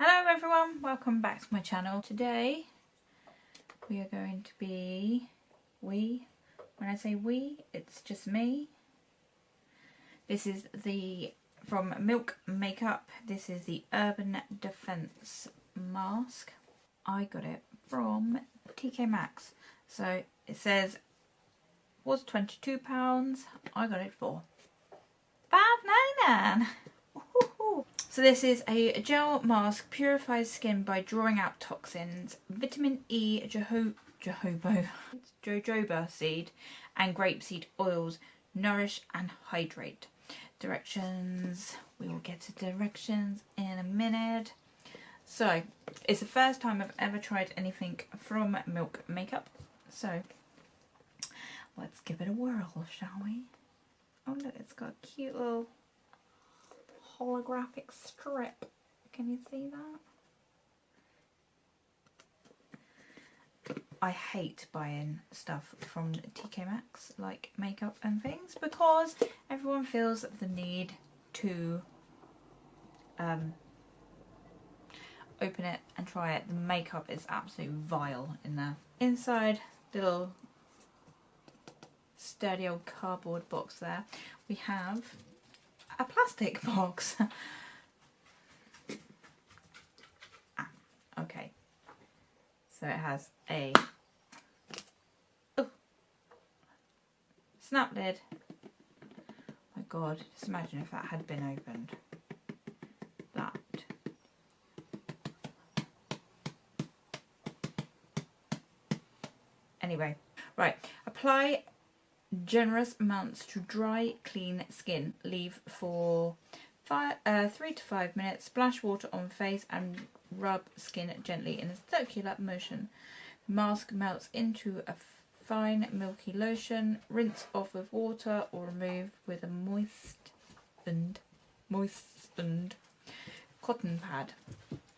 Hello everyone, welcome back to my channel. Today we are going to be, when I say we, it's just me. This is from Milk Makeup, this is the Urban Defense mask. I got it from TK Maxx. So it says, was £22, I got it for £5.99. So this is a gel mask, purifies skin by drawing out toxins, vitamin E, jojoba seed and grapeseed oils, nourish and hydrate. Directions, we will get to directions in a minute. So it's the first time I've ever tried anything from Milk Makeup. So let's give it a whirl, shall we? Oh look, it's got a cute little holographic strip. Can you see that? I hate buying stuff from TK Maxx, like makeup and things, because everyone feels the need to open it and try it. The makeup is absolutely vile in there. Inside, little sturdy old cardboard box there, we have a plastic box. Okay, so it has a snap lid. My god, just imagine if that had been opened. That. Anyway, right, apply generous amounts to dry, clean skin. Leave for 3 to 5 minutes. Splash water on face and rub skin gently in a circular motion. Mask melts into a fine milky lotion. Rinse off with water or remove with a moistened cotton pad.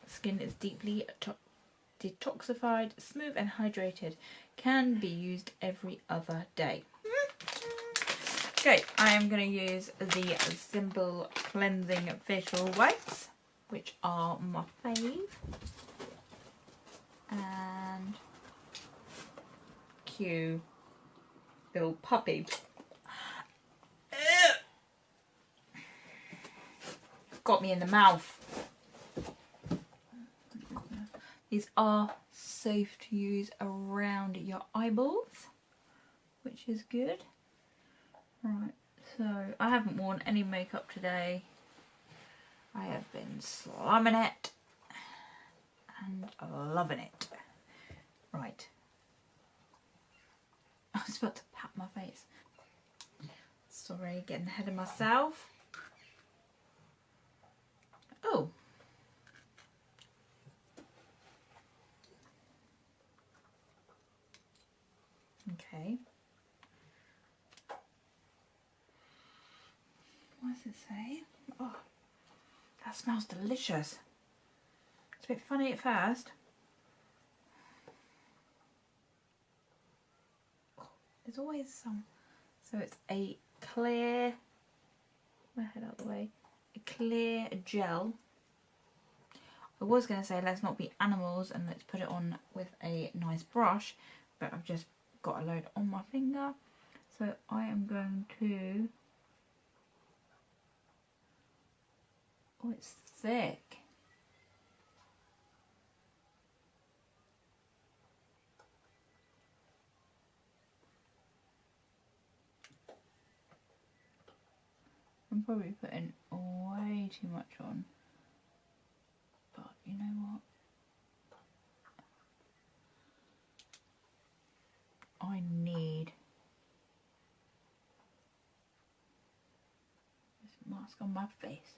Skin is deeply detoxified, smooth and hydrated. Can be used every other day. Okay, I am going to use the Simple Cleansing Facial Wipes, which are my fave. And cute little puppy. Got me in the mouth. These are safe to use around your eyeballs, which is good. Right, so I haven't worn any makeup today. I have been slumming it and loving it. Right. I was about to pat my face. Sorry, getting ahead of myself. Oh. Okay. What does it say? Oh, that smells delicious. It's a bit funny at first. Oh, there's always some. So it's a clear, my head out of the way, a clear gel. I was going to say let's not be animals and let's put it on with a nice brush, but I've just got a load on my finger. So I am going to... Oh, it's thick. I'm probably putting way too much on, but you know what? I need this mask on my face.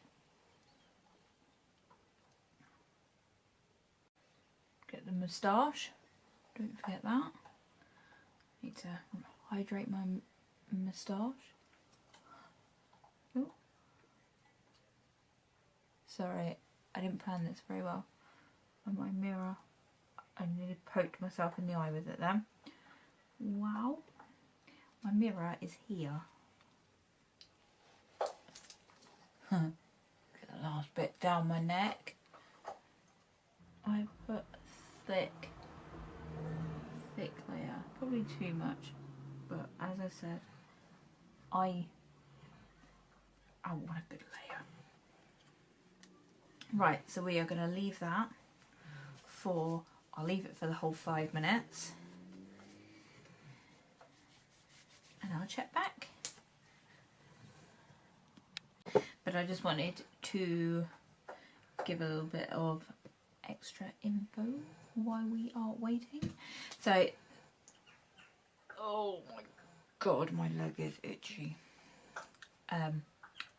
Get the moustache, don't forget that. Need to hydrate my moustache. Oh. Sorry, I didn't plan this very well. On my mirror, I nearly poked myself in the eye with it then. Wow, my mirror is here. Get the last bit down my neck. thick layer. Probably too much, but as I said, I want a good layer. Right, so we are going to leave that for, I'll leave it for the whole 5 minutes, and I'll check back. But I just wanted to give a little bit of extra info while we are waiting. So, oh my god, my leg is itchy. What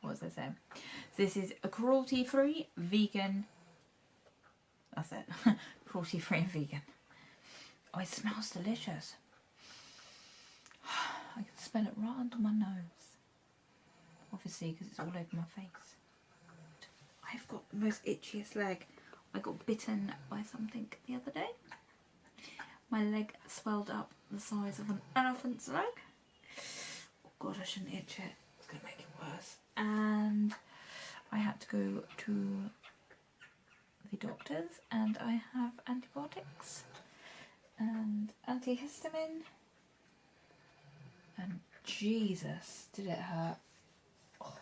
was I saying? So this is a cruelty-free vegan. That's it. Cruelty-free and vegan. Oh, it smells delicious. I can smell it right under my nose. Obviously, because it's all over my face. I've got the most itchiest leg. I got bitten by something the other day. My leg swelled up the size of an elephant's leg. Oh god, I shouldn't itch it. It's going to make it worse. And I had to go to the doctors, and I have antibiotics and antihistamine. And Jesus, did it hurt. Oh.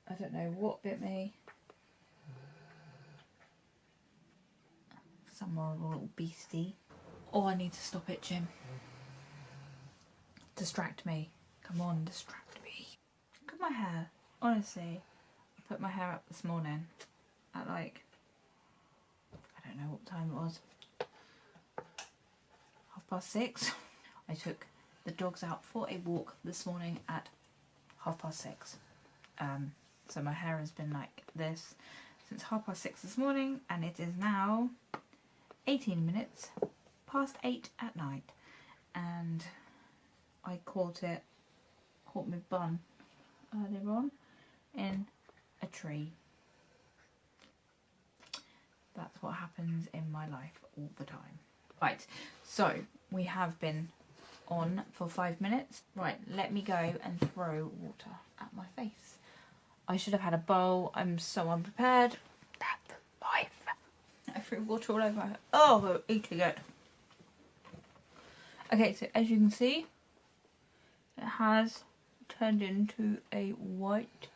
I don't know what bit me. Some horrible little beastie. Oh, I need to stop itching. Distract me. Come on, distract me. Look at my hair. Honestly, I put my hair up this morning at like, I don't know what time it was. 6:30. I took the dogs out for a walk this morning at 6:30. So my hair has been like this since 6:30 this morning, and it is now 18 minutes past 8 at night, and I caught my bun earlier on in a tree. That's what happens in my life all the time. Right, so we have been on for 5 minutes. Right, let me go and throw water at my face. I should have had a bowl. I'm so unprepared. That's life. I threw water all over my head. Oh, equally good. Okay, so as you can see, it has turned into a white,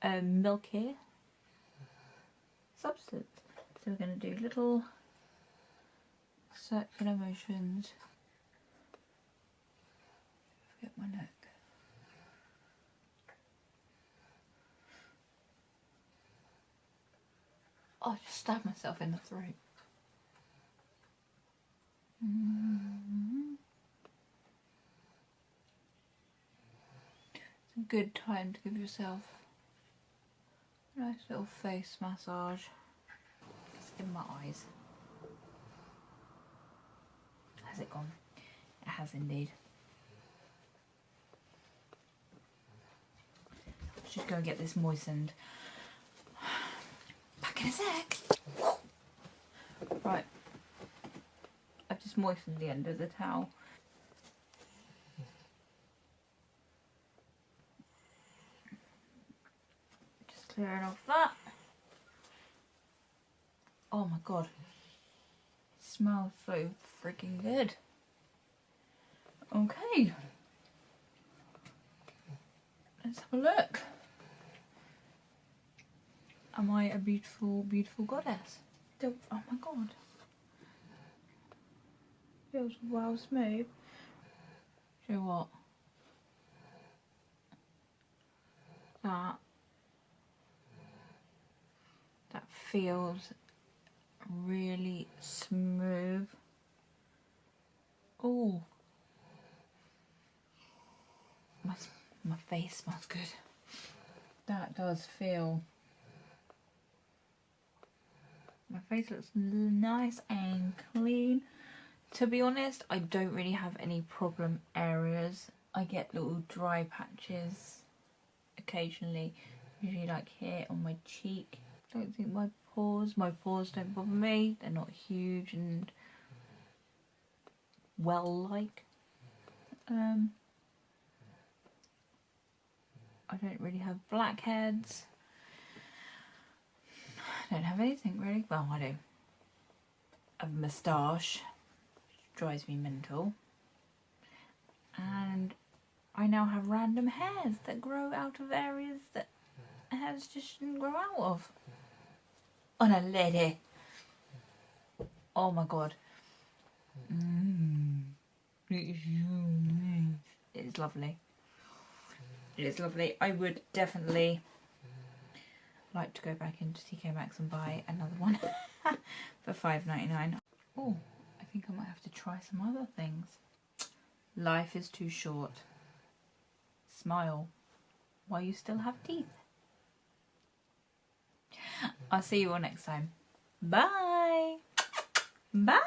milky substance. So we're going to do little circular motions. Forget my neck. Oh, I just stabbed myself in the throat. It's a good time to give yourself a nice little face massage. It's in my eyes. Has it gone? It has indeed. Just go and get this moistened. Back in a sec. Right. I've just moistened the end of the towel. Just clearing off that. Oh my god. It smells so freaking good. Okay. Let's have a look. Am I a beautiful, beautiful goddess? Oh my god. Feels well smooth. Do you know what? That feels really smooth. Oh. My face smells good. That does feel. My face looks nice and clean. To be honest, I don't really have any problem areas. I get little dry patches occasionally, usually like here on my cheek. Don't think my pores don't bother me. They're not huge and well-like. I don't really have blackheads. I don't have anything really. Well, I do. of moustache. Drives me mental. And I now have random hairs that grow out of areas that hairs just shouldn't grow out of. On a lady. Oh my god. It's lovely. It is lovely. I would definitely like to go back into TK Maxx and buy another one for $5.99. Oh, I think I might have to try some other things. Life is too short. Smile while you still have teeth. I'll see you all next time. Bye. Bye.